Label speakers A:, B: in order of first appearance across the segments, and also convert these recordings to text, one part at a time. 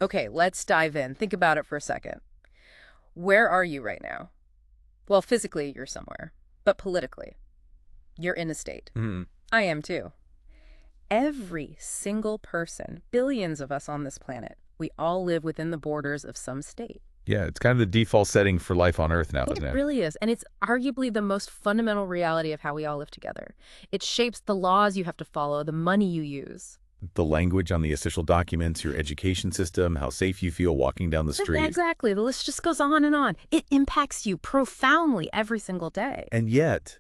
A: Okay, let's dive in. Think about it for a second. Where are you right now? Well, physically, you're somewhere, but politically, you're in a state.
B: Hmm.
A: I am too. Every single person, billions of us on this planet, we all live within the borders of some state.
B: Yeah, it's kind of the default setting for life on Earth now,
A: It
B: isn't it?
A: really is. And it's arguably the most fundamental reality of how we all live together. It shapes the laws you have to follow, the money you use.
B: The language on the official documents, your education system, how safe you feel walking down the street.
A: Exactly. The list just goes on and on. It impacts you profoundly every single day.
B: And yet,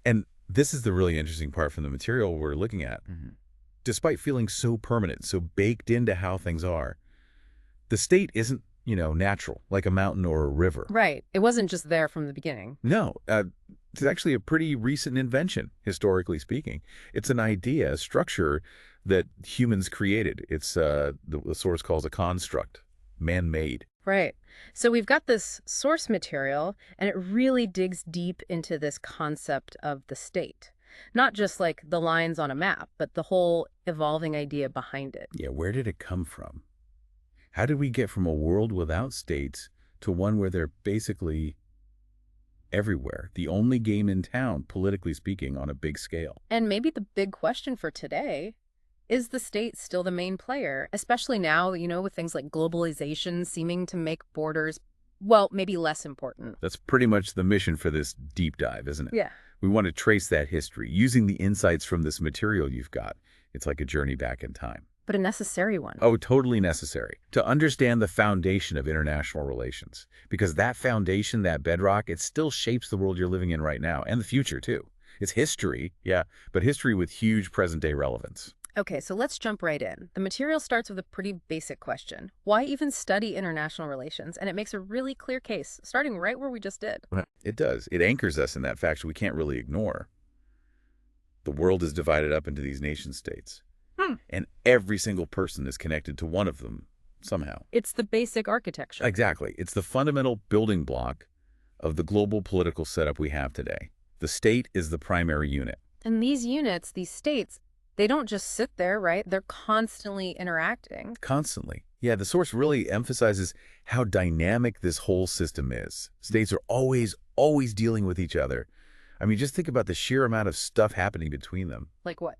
B: and this is the really interesting part from the material we're looking at, despite feeling so permanent, so baked into how things are, the state isn't, natural, like a mountain or a river.
A: Right. It wasn't just there from the beginning.
B: No, it's actually a pretty recent invention, historically speaking. It's an idea, a structure that humans created. It's the source calls a construct, man-made.
A: Right. So we've got this source material, and it really digs deep into this concept of the state. Not just like the lines on a map, but the whole evolving idea behind it.
B: Yeah, where did it come from? How did we get from a world without states to one where they're basically everywhere, the only game in town, politically speaking, on a big scale?
A: And maybe the big question for today is the state still the main player, especially now, with things like globalization seeming to make borders, well, maybe less important.
B: That's pretty much the mission for this deep dive, isn't it?
A: Yeah.
B: We want to trace that history using the insights from this material you've got. It's like a journey back in time.
A: But a necessary one.
B: Oh, totally necessary to understand the foundation of international relations. Because that foundation, that bedrock, it still shapes the world you're living in right now and the future, too. It's history, yeah, but history with huge present-day relevance.
A: Okay, so let's jump right in. The material starts with a pretty basic question. Why even study international relations? And it makes a really clear case, starting right where we just did.
B: Right. It does. It anchors us in that fact we can't really ignore. The world is divided up into these nation states. And every single person is connected to one of them somehow.
A: It's the basic architecture.
B: Exactly. It's the fundamental building block of the global political setup we have today. The state is the primary unit.
A: And these units, these states, they don't just sit there, right? They're constantly interacting.
B: Constantly. Yeah, the source really emphasizes how dynamic this whole system is. States are always dealing with each other. I mean, just think about the sheer amount of stuff happening between them.
A: Like what?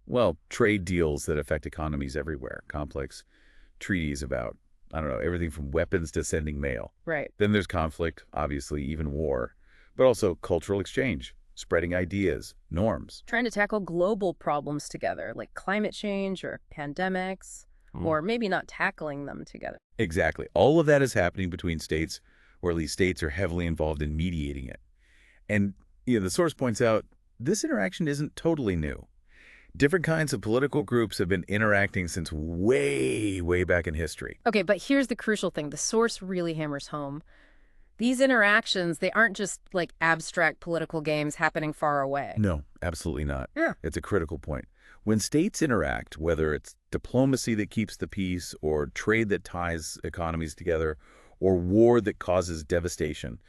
B: Well, trade deals that affect economies everywhere, complex treaties about, I don't know, everything from weapons to sending mail.
A: Right.
B: Then there's conflict, obviously, even war, but also cultural exchange, spreading ideas, norms.
A: Trying to tackle global problems together, like climate change or pandemics, or maybe not tackling them together.
B: Exactly. All of that is happening between states, or at least states are heavily involved in mediating it. And the source points out this interaction isn't totally new. Different kinds of political groups have been interacting since way back in history.
A: Okay, but here's the crucial thing. The source really hammers home. These interactions, they aren't just like abstract political games happening far away.
B: No, absolutely not.
A: Yeah.
B: It's a critical point. When states interact, whether it's diplomacy that keeps the peace, or trade that ties economies together, or war that causes devastation,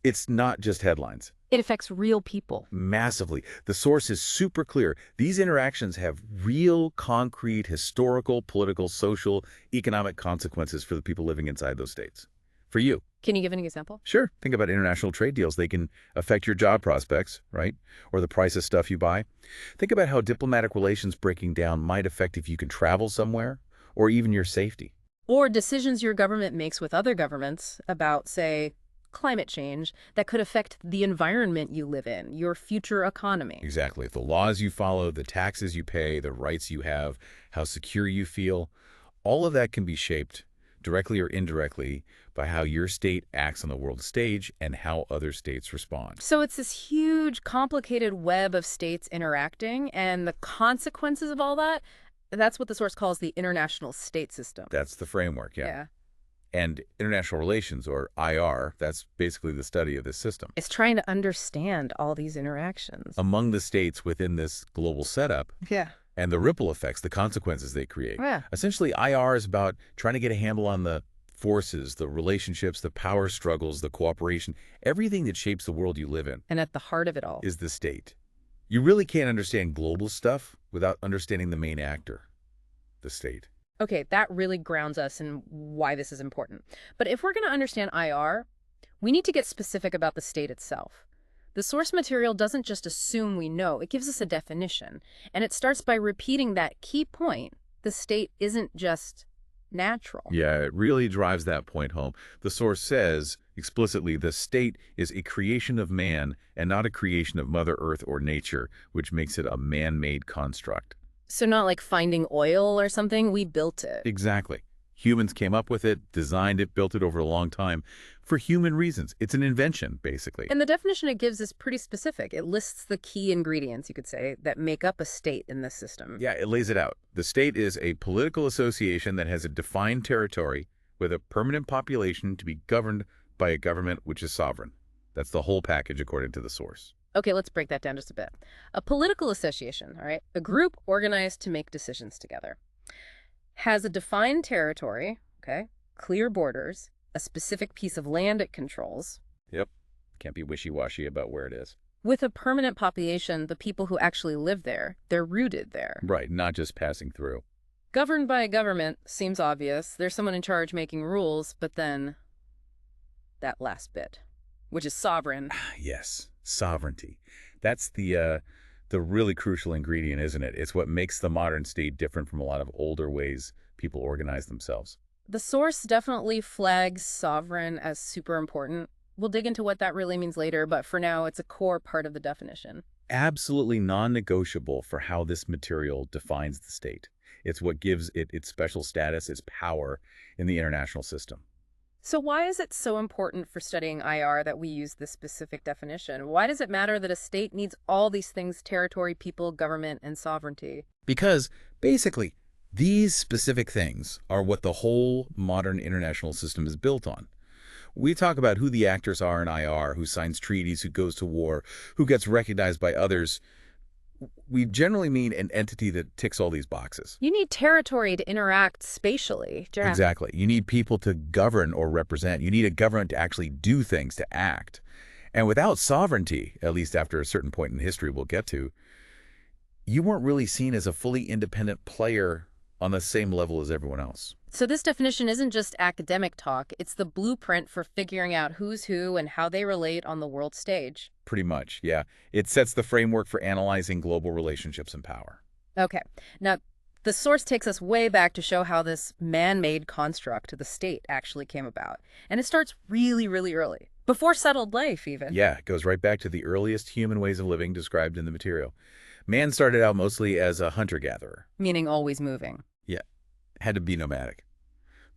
B: it's not just headlines.
A: It affects real people.
B: Massively. The source is super clear. These interactions have real, concrete, historical, political, social, economic consequences for the people living inside those states. For you.
A: Can you give an example?
B: Sure. Think about international trade deals. They can affect your job prospects, right? Or the price of stuff you buy. Think about how diplomatic relations breaking down might affect if you can travel somewhere, or even your safety.
A: Or decisions your government makes with other governments about, say, climate change that could affect the environment you live in, your future economy.
B: Exactly. The laws you follow, the taxes you pay, the rights you have, how secure you feel, all of that can be shaped, directly or indirectly, by how your state acts on the world stage and how other states respond.
A: So it's this huge, complicated web of states interacting, and the consequences of all that, that's what the source calls the international state system.
B: That's the framework, yeah.
A: Yeah.
B: And international relations, or IR, that's basically the study of this system.
A: It's trying to understand all these interactions.
B: Among the states within this global setup,
A: Yeah.
B: and the ripple effects, the consequences they create.
A: Yeah.
B: Essentially, IR is about trying to get a handle on the forces, the relationships, the power struggles, the cooperation, everything that shapes the world you live in.
A: And at the heart of it all
B: is the state. You really can't understand global stuff without understanding the main actor, the state.
A: Okay, that really grounds us in why this is important. But if we're going to understand IR, we need to get specific about the state itself. The source material doesn't just assume we know, it gives us a definition. And it starts by repeating that key point. The state isn't just natural.
B: Yeah, it really drives that point home. The source says explicitly the state is a creation of man and not a creation of Mother Earth or nature, which makes it a man-made construct.
A: So not like finding oil or something, we built it.
B: Exactly. Humans came up with it, designed it, built it over a long time for human reasons. It's an invention, basically.
A: And the definition it gives is pretty specific. It lists the key ingredients, you could say, that make up a state in this system.
B: Yeah, it lays it out. The state is a political association that has a defined territory with a permanent population to be governed by a government which is sovereign. That's the whole package according to the source.
A: Okay, let's break that down just a bit. A political association, all right, a group organized to make decisions together, has a defined territory, okay, clear borders, a specific piece of land it controls,
B: Yep. Can't be wishy-washy about where it is.
A: with a permanent population, the people who actually live there, they're rooted there.
B: Right, not just passing through.
A: Governed by a government seems obvious. There's someone in charge making rules, but then that last bit, which is sovereign.
B: Yes, sovereignty. That's the really crucial ingredient, isn't it? It's what makes the modern state different from a lot of older ways people organize themselves.
A: The source definitely flags sovereign as super important. We'll dig into what that really means later, but for now, it's a core part of the definition.
B: Absolutely non-negotiable for how this material defines the state. It's what gives it its special status, its power in the international system.
A: So why is it so important for studying IR that we use this specific definition? Why does it matter that a state needs all these things: territory, people, government, and sovereignty?
B: Because, basically, these specific things are what the whole modern international system is built on. We talk about who the actors are in IR, who signs treaties, who goes to war, who gets recognized by others. We generally mean an entity that ticks all these boxes.
A: You need territory to interact spatially.
B: Exactly. You need people to govern or represent. You need a government to actually do things, to act. And without sovereignty, at least after a certain point in history we'll get to, you weren't really seen as a fully independent player on the same level as everyone else.
A: So this definition isn't just academic talk, it's the blueprint for figuring out who's who and how they relate on the world stage.
B: Pretty much, yeah. It sets the framework for analyzing global relationships and power.
A: Okay, now the source takes us way back to show how this man-made construct, the state, actually came about. And it starts really, really early, before settled life even.
B: Yeah, it goes right back to the earliest human ways of living described in the material. Man started out mostly as a hunter-gatherer.
A: Meaning always moving.
B: Yeah, had to be nomadic.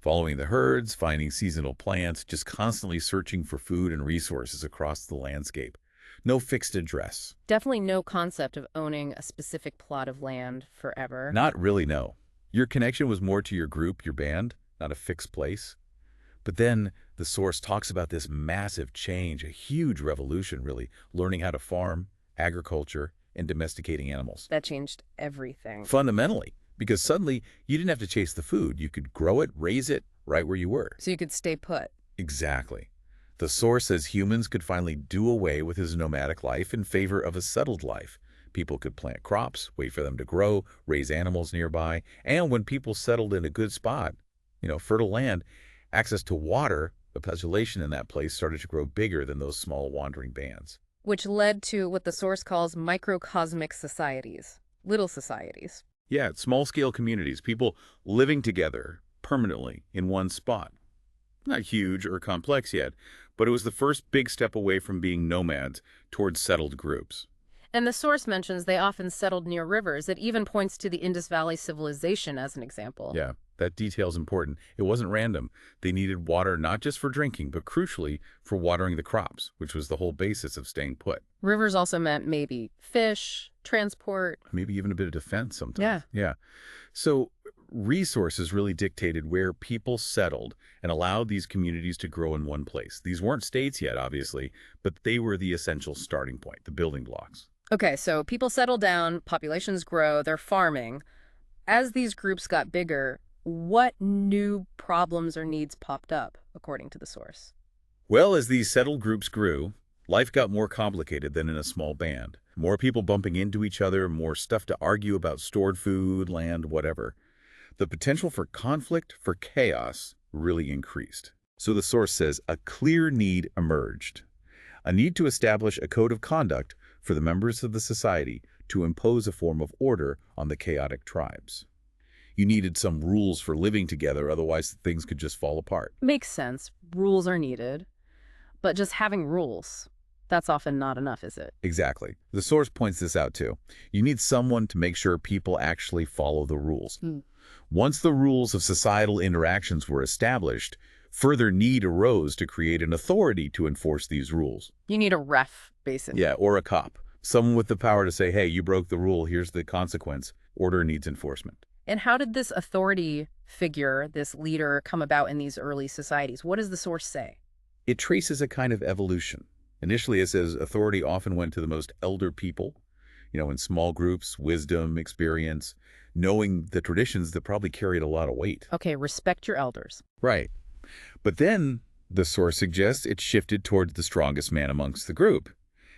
B: Following the herds, finding seasonal plants, just constantly searching for food and resources across the landscape. No fixed address.
A: Definitely no concept of owning a specific plot of land forever.
B: Not really, no. Your connection was more to your group, your band, not a fixed place. But then the source talks about this massive change, a huge revolution, really, learning how to farm, agriculture, and domesticating animals.
A: That changed everything.
B: Fundamentally, because suddenly you didn't have to chase the food. You could grow it, raise it, right where you were.
A: So you could stay put.
B: Exactly. The source says humans could finally do away with his nomadic life in favor of a settled life. People could plant crops, wait for them to grow, raise animals nearby, and when people settled in a good spot, fertile land, access to water, the population in that place started to grow bigger than those small wandering bands.
A: Which led to what the source calls microcosmic societies, little societies.
B: Yeah, small-scale communities, people living together permanently in one spot. Not huge or complex yet, but it was the first big step away from being nomads towards settled groups.
A: And the source mentions they often settled near rivers. It even points to the Indus Valley civilization as an example.
B: Yeah, that detail's important. It wasn't random. They needed water not just for drinking, but crucially for watering the crops, which was the whole basis of staying put.
A: Rivers also meant maybe fish, transport.
B: Maybe even a bit of defense sometimes.
A: Yeah.
B: Yeah. So resources really dictated where people settled and allowed these communities to grow in one place. These weren't states yet, obviously, but they were the essential starting point, the building blocks.
A: Okay, so people settle down, populations grow, they're farming. As these groups got bigger, what new problems or needs popped up, according to the source?
B: Well, as these settled groups grew, life got more complicated than in a small band. More people bumping into each other, more stuff to argue about stored food, land, whatever. The potential for conflict, for chaos, really increased. So the source says a clear need emerged, a need to establish a code of conduct for the members of the society to impose a form of order on the chaotic tribes. You needed some rules for living together, otherwise things could just fall apart.
A: Makes sense. Rules are needed. But just having rules, that's often not enough, is it?
B: Exactly. The source points this out too. You need someone to make sure people actually follow the rules. Once the rules of societal interactions were established, further need arose to create an authority to enforce these rules.
A: You need a ref, basically.
B: Yeah, or a cop. Someone with the power to say, hey, you broke the rule, here's the consequence. Order needs enforcement.
A: And how did this authority figure, this leader, come about in these early societies? What does the source say?
B: It traces a kind of evolution. Initially, it says authority often went to the most elder people, in small groups, wisdom, experience, knowing the traditions that probably carried a lot of weight.
A: Okay, respect your elders.
B: Right. But then, the source suggests it shifted towards the strongest man amongst the group.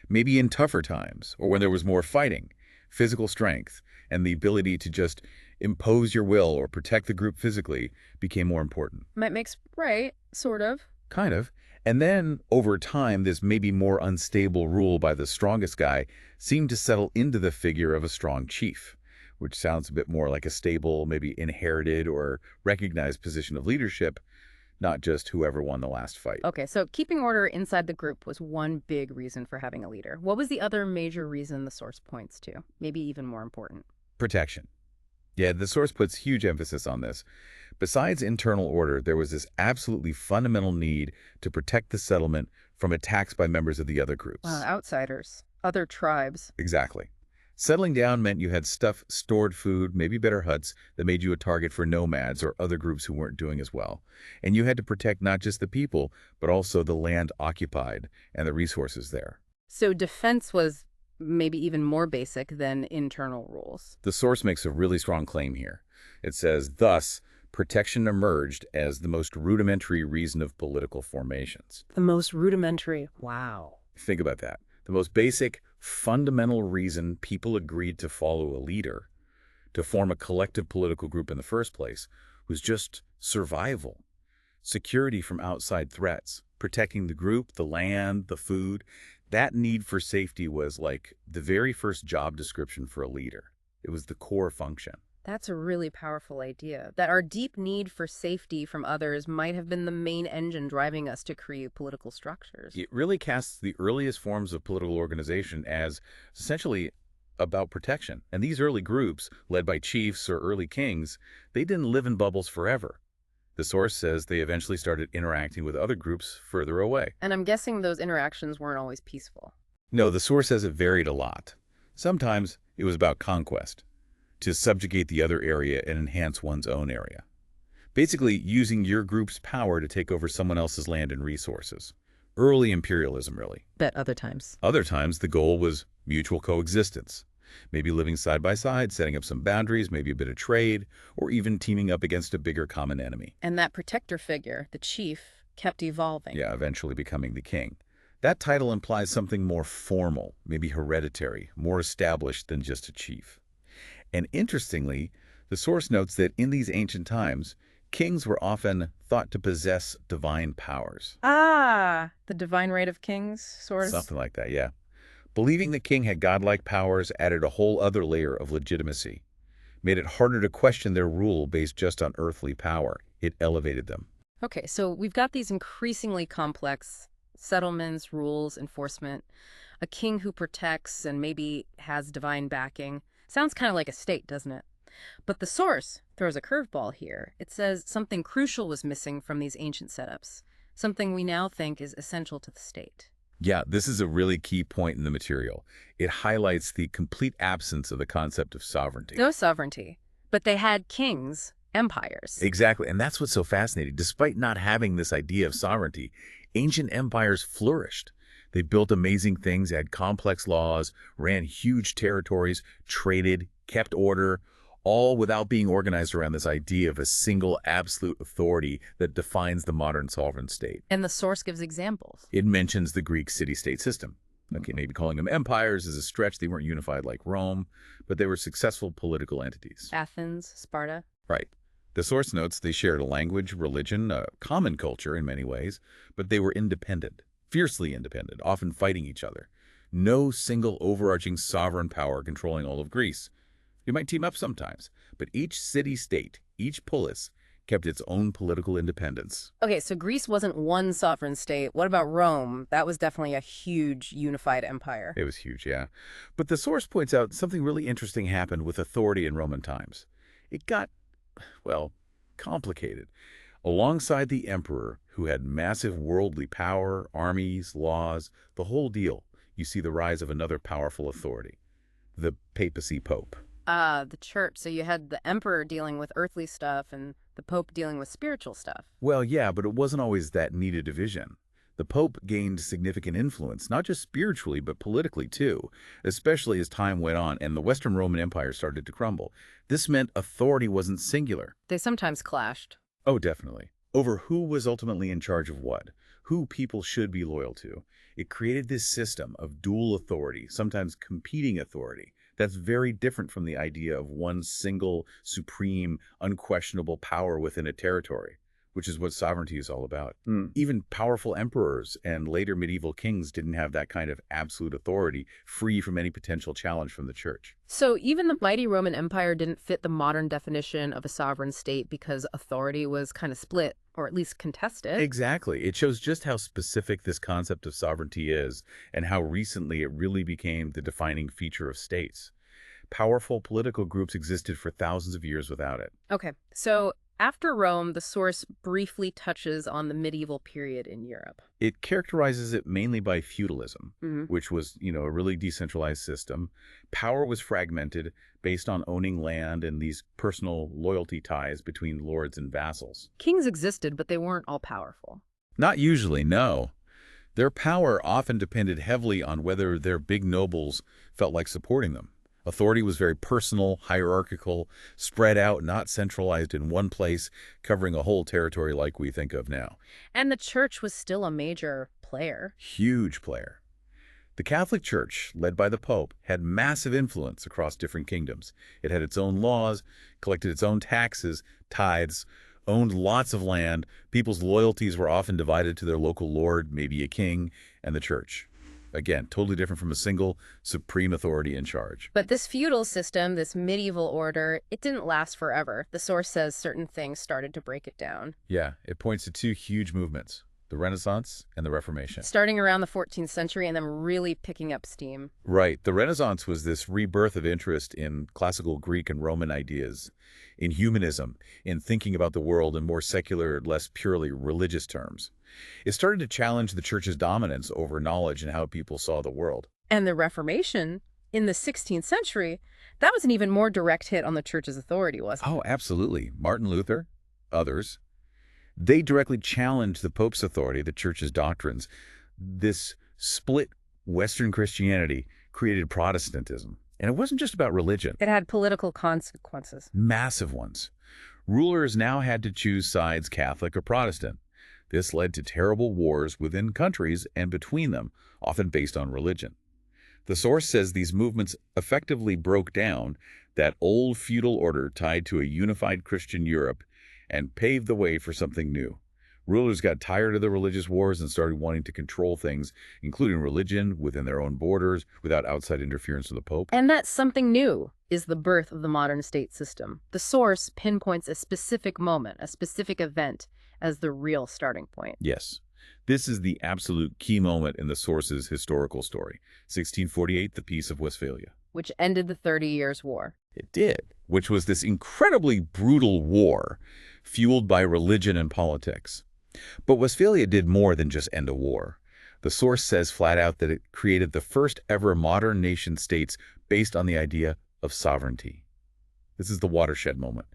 B: Maybe in tougher times, or when there was more fighting, physical strength, and the ability to just impose your will or protect the group physically became more important.
A: That makes right, sort of.
B: Kind of. And then, over time, this maybe more unstable rule by the strongest guy seemed to settle into the figure of a strong chief, which sounds a bit more like a stable, maybe inherited or recognized position of leadership, not just whoever won the last fight.
A: Okay, so keeping order inside the group was one big reason for having a leader. What was the other major reason the source points to? Maybe even more important.
B: Protection. Yeah, the source puts huge emphasis on this. Besides internal order, there was this absolutely fundamental need to protect the settlement from attacks by members of the other groups.
A: Outsiders, other tribes.
B: Exactly. Settling down meant you had stuff, stored food, maybe better huts, that made you a target for nomads or other groups who weren't doing as well. And you had to protect not just the people, but also the land occupied and the resources there.
A: So defense was maybe even more basic than internal rules.
B: The source makes a really strong claim here. It says, thus, protection emerged as the most rudimentary reason of political formations.
A: The most rudimentary. Wow.
B: Think about that. The most basic, fundamental reason people agreed to follow a leader, to form a collective political group in the first place, was just survival. Security from outside threats, protecting the group, the land, the food. That need for safety was like the very first job description for a leader. It was the core function.
A: That's a really powerful idea, that our deep need for safety from others might have been the main engine driving us to create political structures.
B: It really casts the earliest forms of political organization as essentially about protection. And these early groups, led by chiefs or early kings, they didn't live in bubbles forever. The source says they eventually started interacting with other groups further away.
A: And I'm guessing those interactions weren't always peaceful.
B: No, the source says it varied a lot. Sometimes it was about conquest, to subjugate the other area and enhance one's own area. Basically, using your group's power to take over someone else's land and resources. Early imperialism, really.
A: Bet other times.
B: Other times, the goal was mutual coexistence. Maybe living side by side, setting up some boundaries, maybe a bit of trade, or even teaming up against a bigger common enemy.
A: And that protector figure, the chief, kept evolving.
B: Yeah, eventually becoming the king. That title implies something more formal, maybe hereditary, more established than just a chief. And interestingly, the source notes that in these ancient times, kings were often thought to possess divine powers.
A: Ah, the divine right of kings, sort of.
B: Something like that, yeah. Believing the king had godlike powers added a whole other layer of legitimacy, made it harder to question their rule based just on earthly power. It elevated them.
A: Okay, so we've got these increasingly complex settlements, rules, enforcement, a king who protects and maybe has divine backing. Sounds kind of like a state, doesn't it? But the source throws a curveball here. It says something crucial was missing from these ancient setups, something we now think is essential to the state.
B: Yeah, this is a really key point in the material. It highlights the complete absence of the concept of sovereignty.
A: No sovereignty, but they had kings, empires.
B: Exactly, and that's what's so fascinating. Despite not having this idea of sovereignty, ancient empires flourished. They built amazing things, had complex laws, ran huge territories, traded, kept order, all without being organized around this idea of a single absolute authority that defines the modern sovereign state.
A: And the source gives examples.
B: It mentions the Greek city-state system. Okay, maybe calling them empires is a stretch. They weren't unified like Rome, but they were successful political entities.
A: Athens, Sparta.
B: Right. The source notes they shared a language, religion, a common culture in many ways, but they were independent, fiercely independent, often fighting each other. No single overarching sovereign power controlling all of Greece. You might team up sometimes, but each city-state, each polis, kept its own political independence.
A: Okay, so Greece wasn't one sovereign state. What about Rome? That was definitely a huge unified empire.
B: It was huge, yeah. But the source points out something really interesting happened with authority in Roman times. It got, well, complicated. Alongside the emperor, who had massive worldly power, armies, laws, the whole deal, you see the rise of another powerful authority, the papacy pope.
A: The church. So you had the emperor dealing with earthly stuff and the pope dealing with spiritual stuff.
B: Well, yeah, but it wasn't always that neat a division. The pope gained significant influence, not just spiritually, but politically too, especially as time went on and the Western Roman Empire started to crumble. This meant authority wasn't singular.
A: They sometimes clashed.
B: Oh, definitely. Over who was ultimately in charge of what, who people should be loyal to. It created this system of dual authority, sometimes competing authority. That's very different from the idea of one single, supreme, unquestionable power within a territory, which is what sovereignty is all about. Even powerful emperors and later medieval kings didn't have that kind of absolute authority, free from any potential challenge from the church.
A: So even the mighty Roman Empire didn't fit the modern definition of a sovereign state because authority was kind of split, or at least contested.
B: Exactly. It shows just how specific this concept of sovereignty is and how recently it really became the defining feature of states. Powerful political groups existed for thousands of years without it.
A: Okay, so after Rome, the source briefly touches on the medieval period in Europe.
B: It characterizes it mainly by feudalism,
A: Hmm.
B: which was, a really decentralized system. Power was fragmented based on owning land and these personal loyalty ties between lords and vassals.
A: Kings existed, but they weren't all powerful.
B: Not usually, no. Their power often depended heavily on whether their big nobles felt like supporting them. Authority was very personal, hierarchical, spread out, not centralized in one place, covering a whole territory like we think of now.
A: And the church was still a major player.
B: Huge player. The Catholic Church, led by the Pope, had massive influence across different kingdoms. It had its own laws, collected its own taxes, tithes, owned lots of land. People's loyalties were often divided to their local lord, maybe a king, and the church. Again, totally different from a single supreme authority in charge.
A: But this feudal system, this medieval order, it didn't last forever. The source says certain things started to break it down.
B: Yeah, it points to two huge movements, the Renaissance and the Reformation.
A: Starting around the 14th century and then really picking up steam.
B: Right. The Renaissance was this rebirth of interest in classical Greek and Roman ideas, in humanism, in thinking about the world in more secular, less purely religious terms. It started to challenge the church's dominance over knowledge and how people saw the world.
A: And the Reformation, in the 16th century, that was an even more direct hit on the church's authority, wasn't it?
B: Oh, absolutely. Martin Luther, others, they directly challenged the Pope's authority, the church's doctrines. This split Western Christianity created Protestantism. And it wasn't just about religion.
A: It had political consequences.
B: Massive ones. Rulers now had to choose sides, Catholic or Protestant. This led to terrible wars within countries and between them, often based on religion. The source says these movements effectively broke down that old feudal order tied to a unified Christian Europe and paved the way for something new. Rulers got tired of the religious wars and started wanting to control things, including religion, within their own borders, without outside interference of the Pope.
A: And that something new is the birth of the modern state system. The source pinpoints a specific moment, a specific event, as the real starting point.
B: Yes. This is the absolute key moment in the source's historical story. 1648, the Peace of Westphalia.
A: Which ended the 30 Years' War.
B: It did. Which was this incredibly brutal war, fueled by religion and politics. But Westphalia did more than just end a war. The source says flat out that it created the first ever modern nation states based on the idea of sovereignty. This is the watershed moment,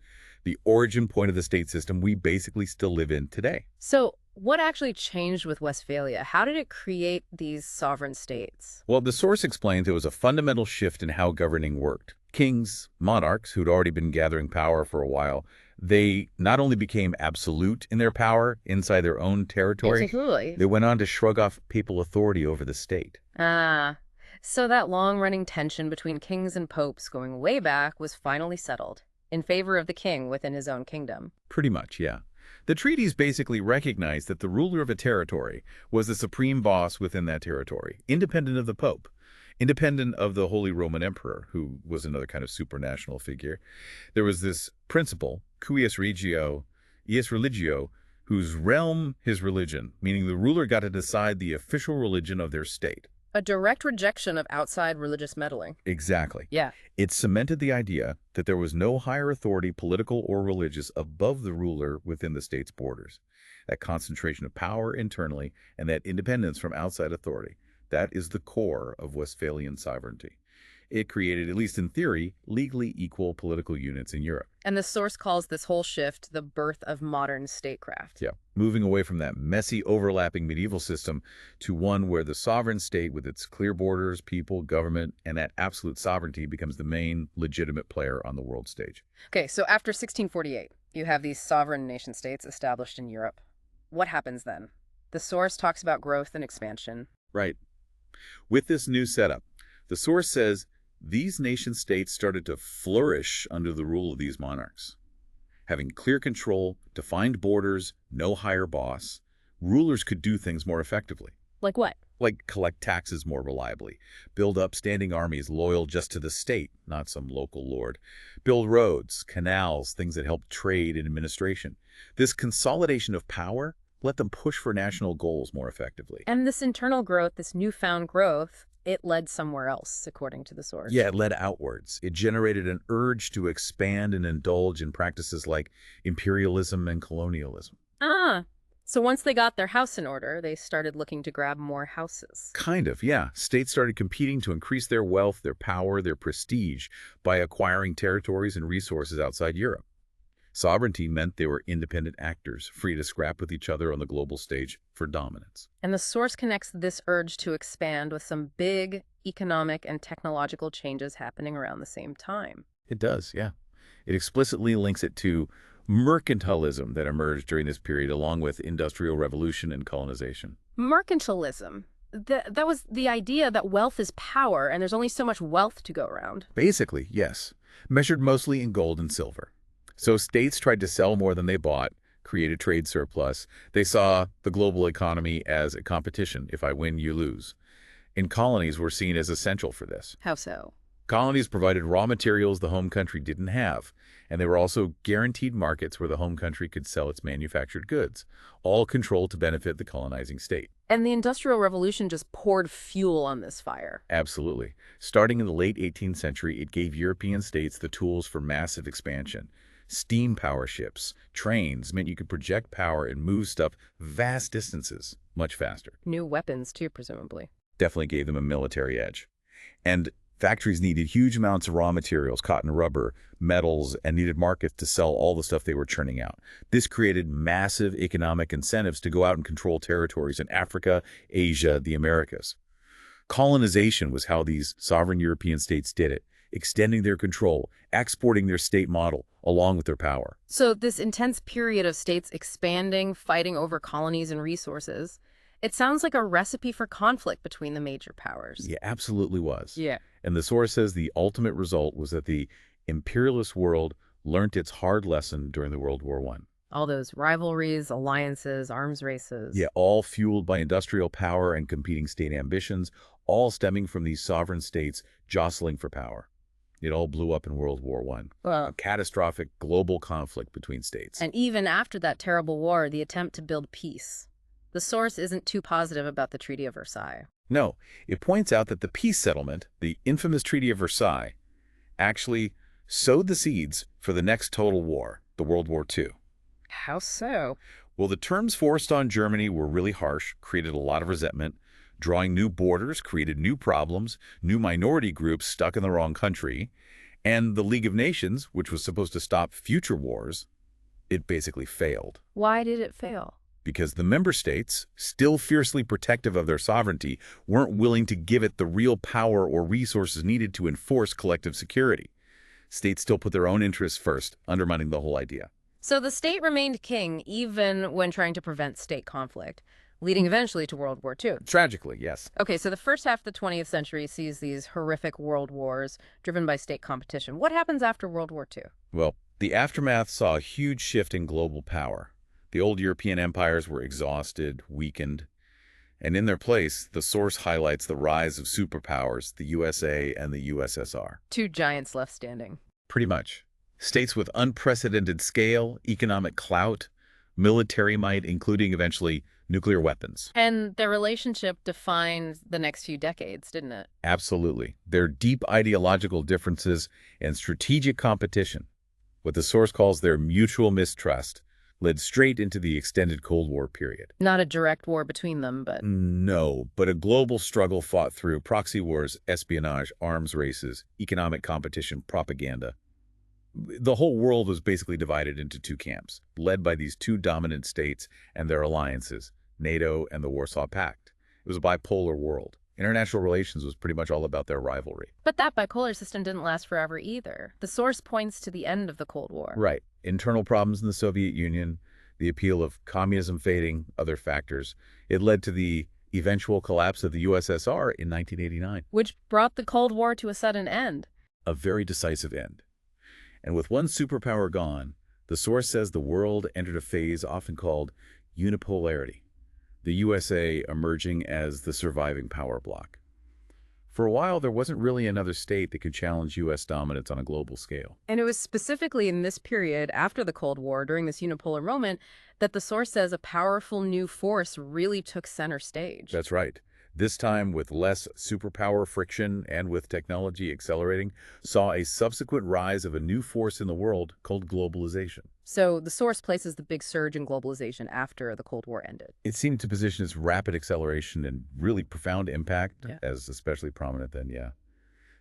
B: the origin point of the state system we basically still live in today.
A: So what actually changed with Westphalia? How did it create these sovereign states?
B: Well, the source explains there was a fundamental shift in how governing worked. Kings, monarchs, who'd already been gathering power for a while, they not only became absolute in their power inside their own territory,
A: Absolutely.
B: they went on to shrug off papal authority over the state.
A: So that long-running tension between kings and popes going way back was finally settled. in favor of the king within his own kingdom.
B: Pretty much, yeah. The treaties basically recognized that the ruler of a territory was the supreme boss within that territory, independent of the Pope, independent of the Holy Roman Emperor, who was another kind of supranational figure. There was this principle, cuius regio, ius religio, whose realm his religion, meaning the ruler got to decide the official religion of their state.
A: A direct rejection of outside religious meddling.
B: Exactly.
A: Yeah.
B: It cemented the idea that there was no higher authority, political or religious, above the ruler within the state's borders. That concentration of power internally and that independence from outside authority, that is the core of Westphalian sovereignty. It created, at least in theory, legally equal political units in Europe.
A: And the source calls this whole shift the birth of modern statecraft.
B: Yeah, moving away from that messy, overlapping medieval system to one where the sovereign state with its clear borders, people, government, and that absolute sovereignty becomes the main legitimate player on the world stage.
A: Okay, so after 1648, you have these sovereign nation states established in Europe. What happens then? The source talks about growth and expansion.
B: Right. With this new setup, the source says these nation-states started to flourish under the rule of these monarchs. Having clear control, defined borders, no higher boss, rulers could do things more effectively.
A: Like what?
B: Like collect taxes more reliably, build up standing armies loyal just to the state, not some local lord, build roads, canals, things that help trade and administration. This consolidation of power let them push for national goals more effectively.
A: And this internal growth, this newfound growth, it led somewhere else, according to the source.
B: Yeah, it led outwards. It generated an urge to expand and indulge in practices like imperialism and colonialism.
A: So once they got their house in order, they started looking to grab more houses.
B: Kind of, yeah. States started competing to increase their wealth, their power, their prestige by acquiring territories and resources outside Europe. Sovereignty meant they were independent actors, free to scrap with each other on the global stage for dominance.
A: And the source connects this urge to expand with some big economic and technological changes happening around the same time.
B: It does, yeah. It explicitly links it to mercantilism that emerged during this period, along with industrial revolution and colonization.
A: Mercantilism. That was the idea that wealth is power and there's only so much wealth to go around.
B: Basically, yes. Measured mostly in gold and silver. So states tried to sell more than they bought, create a trade surplus. They saw the global economy as a competition. If I win, you lose. And colonies were seen as essential for this.
A: How so?
B: Colonies provided raw materials the home country didn't have, and they were also guaranteed markets where the home country could sell its manufactured goods, all controlled to benefit the colonizing state.
A: And the Industrial Revolution just poured fuel on this fire.
B: Absolutely. Starting in the late 18th century, it gave European states the tools for massive expansion. Steam power ships, trains meant you could project power and move stuff vast distances much faster.
A: New weapons, too, presumably.
B: Definitely gave them a military edge. And factories needed huge amounts of raw materials, cotton, rubber, metals, and needed markets to sell all the stuff they were churning out. This created massive economic incentives to go out and control territories in Africa, Asia, the Americas. Colonization was how these sovereign European states did it, extending their control, exporting their state model along with their power.
A: So this intense period of states expanding, fighting over colonies and resources, it sounds like a recipe for conflict between the major powers.
B: Yeah, absolutely was.
A: Yeah.
B: And the source says the ultimate result was that the imperialist world learnt its hard lesson during the World War I.
A: All those rivalries, alliances, arms races.
B: Yeah, all fueled by industrial power and competing state ambitions, all stemming from these sovereign states jostling for power. It all blew up in World War I. A catastrophic global conflict between states.
A: And even after that terrible war, the attempt to build peace. The source isn't too positive about the Treaty of Versailles.
B: No, it points out that the peace settlement, the infamous Treaty of Versailles, actually sowed the seeds for the next total war, the World War II.
A: How so?
B: Well, the terms forced on Germany were really harsh, created a lot of resentment. Drawing new borders created new problems, new minority groups stuck in the wrong country. And the League of Nations, which was supposed to stop future wars, it basically failed.
A: Why did it fail?
B: Because the member states, still fiercely protective of their sovereignty, weren't willing to give it the real power or resources needed to enforce collective security. States still put their own interests first, undermining the whole idea.
A: So the state remained king even when trying to prevent state conflict. leading eventually to World War II.
B: Tragically, yes.
A: Okay, so the first half of the 20th century sees these horrific world wars driven by state competition. What happens after World War II?
B: Well, the aftermath saw a huge shift in global power. The old European empires were exhausted, weakened, and in their place, the source highlights the rise of superpowers, the USA and the USSR.
A: Two giants left standing.
B: Pretty much. States with unprecedented scale, economic clout, military might, including eventually nuclear weapons.
A: And their relationship defined the next few decades, didn't it?
B: Absolutely. Their deep ideological differences and strategic competition, what the source calls their mutual mistrust, led straight into the extended Cold War period.
A: Not a direct war between them, but
B: No, but a global struggle fought through proxy wars, espionage, arms races, economic competition, propaganda. The whole world was basically divided into two camps, led by these two dominant states and their alliances, NATO and the Warsaw Pact. It was a bipolar world. International relations was pretty much all about their rivalry.
A: but that bipolar system didn't last forever either. The source points to the end of the Cold War.
B: Right. Internal problems in the Soviet Union, the appeal of communism fading, other factors. It led to the eventual collapse of the USSR in 1989.
A: Which brought the Cold War to a sudden end.
B: A very decisive end. And with one superpower gone, the source says the world entered a phase often called unipolarity, the USA emerging as the surviving power bloc. For a while, there wasn't really another state that could challenge U.S. dominance on a global scale.
A: And it was specifically in this period after the Cold War, during this unipolar moment, that the source says a powerful new force really took center stage.
B: That's right. This time, with less superpower friction and with technology accelerating, saw a subsequent rise of a new force in the world called globalization.
A: So the source places the big surge in globalization after the Cold War ended.
B: It seemed to position its rapid acceleration and really profound impact
A: Yeah.
B: as especially prominent then, yeah.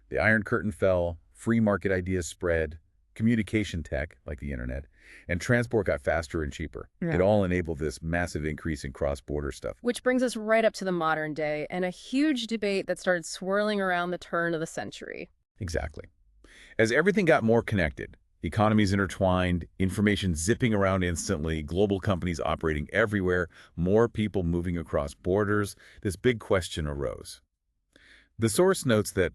B: The Iron Curtain fell, free market ideas spread, communication tech, like the internet, and transport got faster and cheaper.
A: Yeah.
B: It all enabled this massive increase in cross-border stuff.
A: Which brings us right up to the modern day and a huge debate that started swirling around the turn of the century.
B: Exactly. As everything got more connected, economies intertwined, information zipping around instantly, global companies operating everywhere, more people moving across borders, this big question arose. The source notes that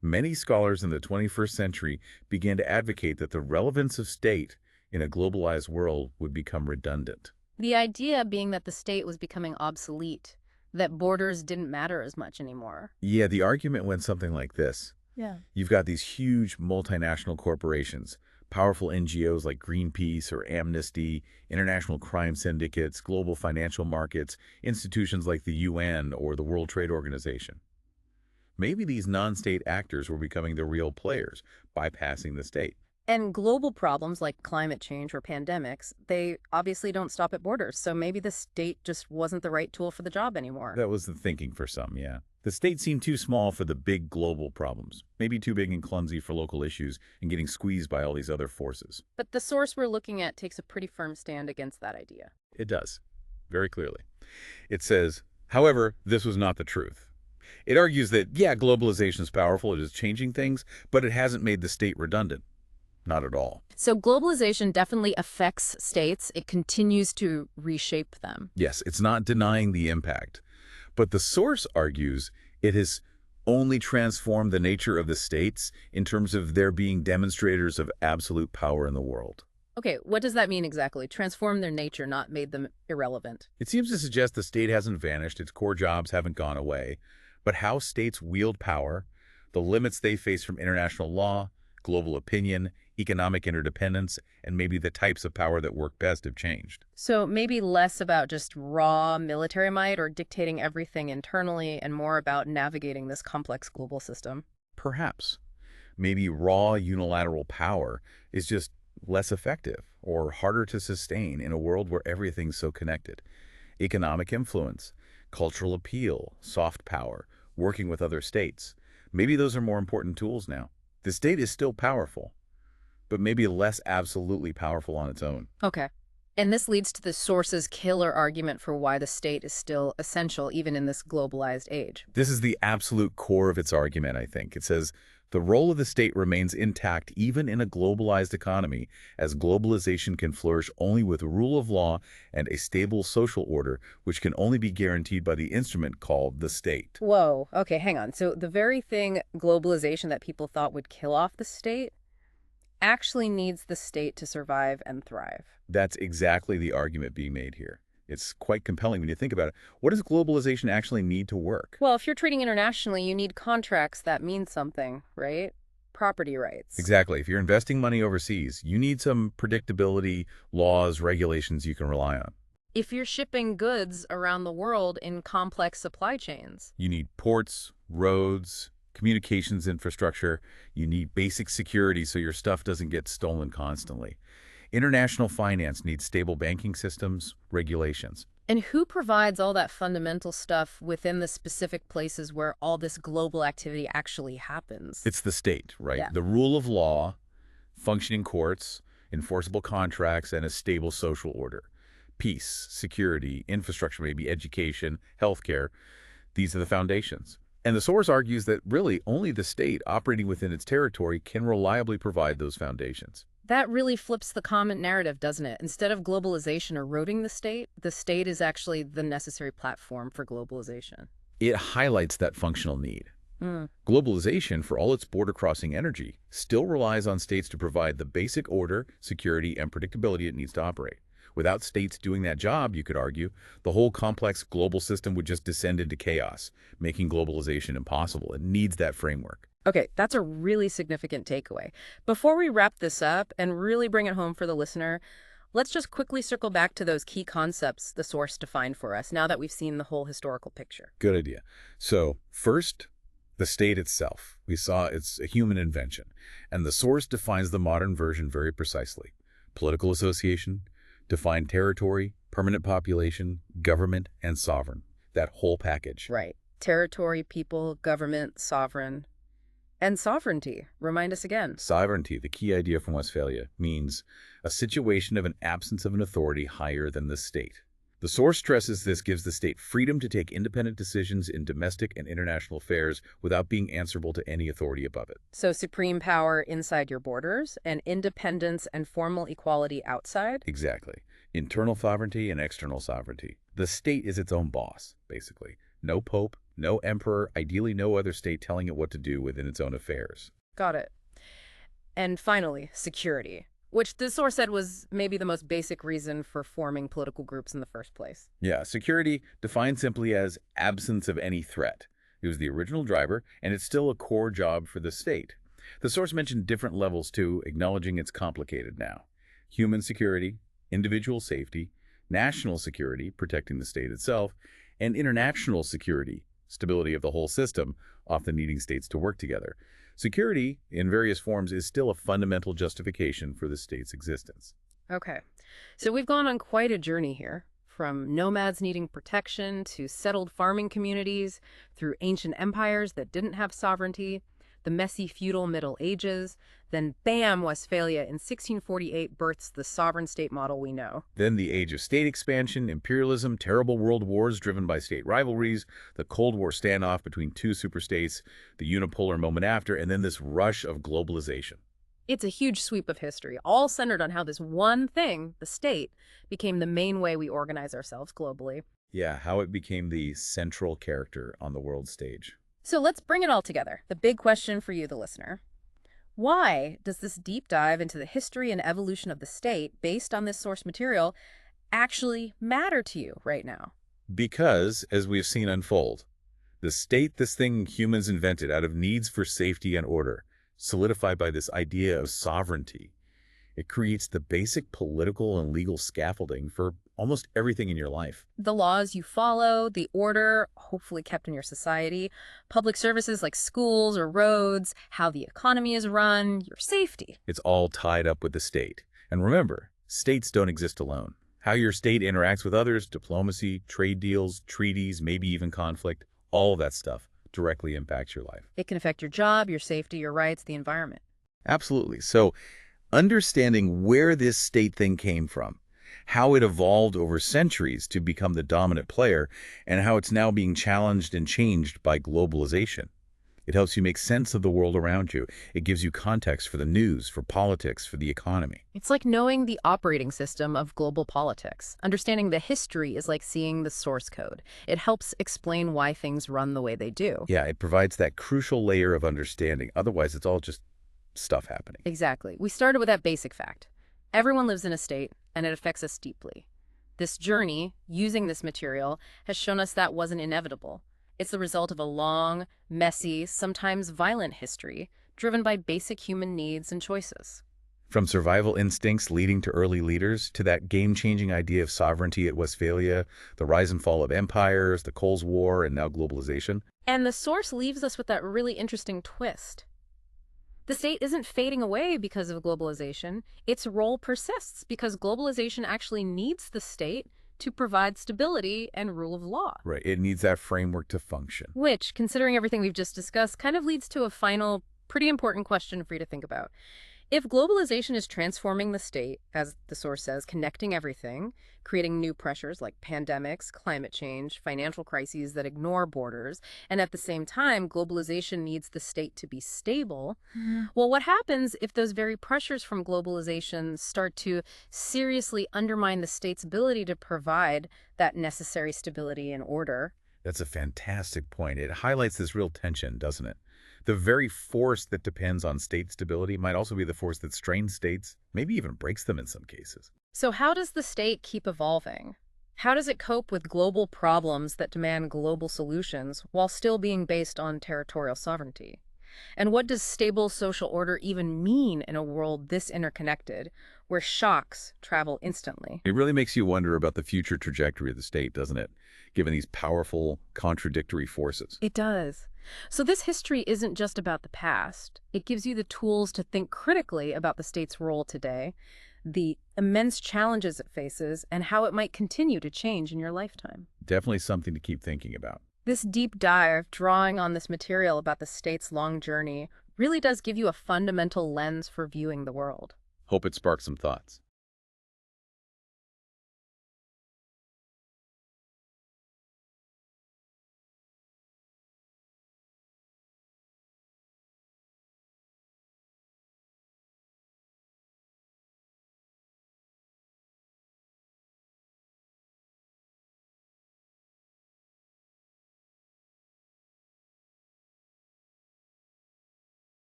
B: many scholars in the 21st century began to advocate that the relevance of state in a globalized world would become redundant.
A: The idea being that the state was becoming obsolete, that borders didn't matter as much anymore.
B: Yeah, the argument went something like this.
A: Yeah.
B: You've got these huge multinational corporations, powerful NGOs like Greenpeace or Amnesty, international crime syndicates, global financial markets, institutions like the UN or the World Trade Organization. Maybe these non-state actors were becoming the real players, bypassing the state.
A: And global problems like climate change or pandemics, they obviously don't stop at borders. So maybe the state just wasn't the right tool for the job anymore.
B: That was the thinking for some, yeah. The state seemed too small for the big global problems, maybe too big and clumsy for local issues and getting squeezed by all these other forces.
A: But the source we're looking at takes a pretty firm stand against that idea.
B: It does, very clearly. It says, however, this was not the truth. It argues that, yeah, globalization is powerful, it is changing things, but it hasn't made the state redundant. Not at all.
A: So globalization definitely affects states. It continues to reshape them.
B: Yes, it's not denying the impact. But the source argues it has only transformed the nature of the states in terms of their being demonstrators of absolute power in the world.
A: Okay, what does that mean exactly? Transform their nature, not made them irrelevant.
B: It seems to suggest the state hasn't vanished, its core jobs haven't gone away, but how states wield power, the limits they face from international law, global opinion, economic interdependence, and maybe the types of power that work best have changed.
A: So maybe less about just raw military might or dictating everything internally and more about navigating this complex global system.
B: Perhaps. Maybe raw unilateral power is just less effective or harder to sustain in a world where everything's so connected. Economic influence, cultural appeal, soft power, working with other states. Maybe those are more important tools now. The state is still powerful, but maybe less absolutely powerful on its own.
A: Okay. And this leads to the source's killer argument for why the state is still essential even in this globalized age.
B: This is the absolute core of its argument, I think. It says, the role of the state remains intact even in a globalized economy, as globalization can flourish only with rule of law and a stable social order, which can only be guaranteed by the instrument called the state.
A: Whoa, okay, hang on. So the very thing, globalization, that people thought would kill off the state actually needs the state to survive and thrive.
B: That's exactly the argument being made here. It's quite compelling when you think about it. What does globalization actually need to work?
A: Well, if you're trading internationally, you need contracts that mean something, right? Property rights.
B: Exactly. If you're investing money overseas, you need some predictability, laws, regulations you can rely on.
A: If you're shipping goods around the world in complex supply chains.
B: You need ports, roads, communications infrastructure. You need basic security so your stuff doesn't get stolen constantly. International finance needs stable banking systems, regulations.
A: And who provides all that fundamental stuff within the specific places where all this global activity actually happens?
B: It's the state, right?
A: Yeah.
B: The rule of law, functioning courts, enforceable contracts, and a stable social order. Peace, security, infrastructure, maybe education, healthcare. These are the foundations. And the source argues that really only the state operating within its territory can reliably provide those foundations.
A: That really flips the common narrative, doesn't it? Instead of globalization eroding the state is actually the necessary platform for globalization.
B: It highlights that functional need.
A: Mm.
B: Globalization, for all its border-crossing energy, still relies on states to provide the basic order, security, and predictability it needs to operate. Without states doing that job, you could argue, the whole complex global system would just descend into chaos, making globalization impossible. It needs that framework.
A: Okay, that's a really significant takeaway. Before we wrap this up and really bring it home for the listener, let's just quickly circle back to those key concepts the source defined for us now that we've seen the whole historical picture.
B: Good idea. So, first, the state itself. We saw it's a human invention, and the source defines the modern version very precisely. Political association, defined territory, permanent population, government, and sovereign. That whole package.
A: Right. Territory, people, government, sovereign. And sovereignty. Remind us again.
B: Sovereignty, the key idea from Westphalia, means a situation of an absence of an authority higher than the state. The source stresses this gives the state freedom to take independent decisions in domestic and international affairs without being answerable to any authority above it.
A: So supreme power inside your borders and independence and formal equality outside?
B: Exactly. Internal sovereignty and external sovereignty. The state is its own boss, basically. No pope, no emperor, ideally no other state telling it what to do within its own affairs.
A: Got it. And finally, security, which the source said was maybe the most basic reason for forming political groups in the first place.
B: Yeah, security defined simply as absence of any threat. It was the original driver, and it's still a core job for the state. The source mentioned different levels too, acknowledging it's complicated now. Human security, individual safety, national security, protecting the state itself, and international security, stability of the whole system, often needing states to work together. Security, in various forms, is still a fundamental justification for the state's existence.
A: Okay. So we've gone on quite a journey here, from nomads needing protection to settled farming communities, through ancient empires that didn't have sovereignty, the messy feudal Middle Ages, then bam, Westphalia in 1648 births the sovereign state model we know.
B: Then the age of state expansion, imperialism, terrible world wars driven by state rivalries, the Cold War standoff between two superstates, the unipolar moment after, and then this rush of globalization.
A: It's a huge sweep of history, all centered on how this one thing, the state, became the main way we organize ourselves globally.
B: Yeah, how it became the central character on the world stage.
A: So let's bring it all together. The big question for you, the listener. Why does this deep dive into the history and evolution of the state, based on this source material, actually matter to you right now?
B: Because, as we've seen unfold, the state, this thing humans invented out of needs for safety and order, solidified by this idea of sovereignty, it creates the basic political and legal scaffolding for almost everything in your life.
A: The laws you follow, the order, hopefully kept in your society, public services like schools or roads, how the economy is run, your safety.
B: It's all tied up with the state. And remember, states don't exist alone. How your state interacts with others, diplomacy, trade deals, treaties, maybe even conflict, all that stuff directly impacts your life.
A: It can affect your job, your safety, your rights, the environment.
B: Absolutely. So understanding where this state thing came from, how it evolved over centuries to become the dominant player, and how it's now being challenged and changed by globalization. It helps you make sense of the world around you. It gives you context for the news, for politics, for the economy.
A: It's like knowing the operating system of global politics. Understanding the history is like seeing the source code. It helps explain why things run the way they do.
B: Yeah, it provides that crucial layer of understanding. Otherwise, it's all just stuff happening.
A: Exactly. We started with that basic fact. Everyone lives in a state, and it affects us deeply. This journey, using this material, has shown us that wasn't inevitable. It's the result of a long, messy, sometimes violent history, driven by basic human needs and choices.
B: From survival instincts leading to early leaders, to that game-changing idea of sovereignty at Westphalia, the rise and fall of empires, the Cold War, and now globalization.
A: And the source leaves us with that really interesting twist. The state isn't fading away because of globalization. Its role persists because globalization actually needs the state to provide stability and rule of law.
B: Right, it needs that framework to function.
A: Which, considering everything we've just discussed, kind of leads to a final, pretty important question for you to think about. If globalization is transforming the state, as the source says, connecting everything, creating new pressures like pandemics, climate change, financial crises that ignore borders, and at the same time, globalization needs the state to be stable, well, what happens if those very pressures from globalization start to seriously undermine the state's ability to provide that necessary stability and order?
B: That's a fantastic point. It highlights this real tension, doesn't it? The very force that depends on state stability might also be the force that strains states, maybe even breaks them in some cases.
A: So how does the state keep evolving? How does it cope with global problems that demand global solutions while still being based on territorial sovereignty? And what does stable social order even mean in a world this interconnected, where shocks travel instantly?
B: It really makes you wonder about the future trajectory of the state, doesn't it? Given these powerful, contradictory forces.
A: It does. So this history isn't just about the past. It gives you the tools to think critically about the state's role today, the immense challenges it faces, and how it might continue to change in your lifetime.
B: Definitely something to keep thinking about.
A: This deep dive, drawing on this material about the state's long journey, really does give you a fundamental lens for viewing the world.
B: Hope it sparks some thoughts.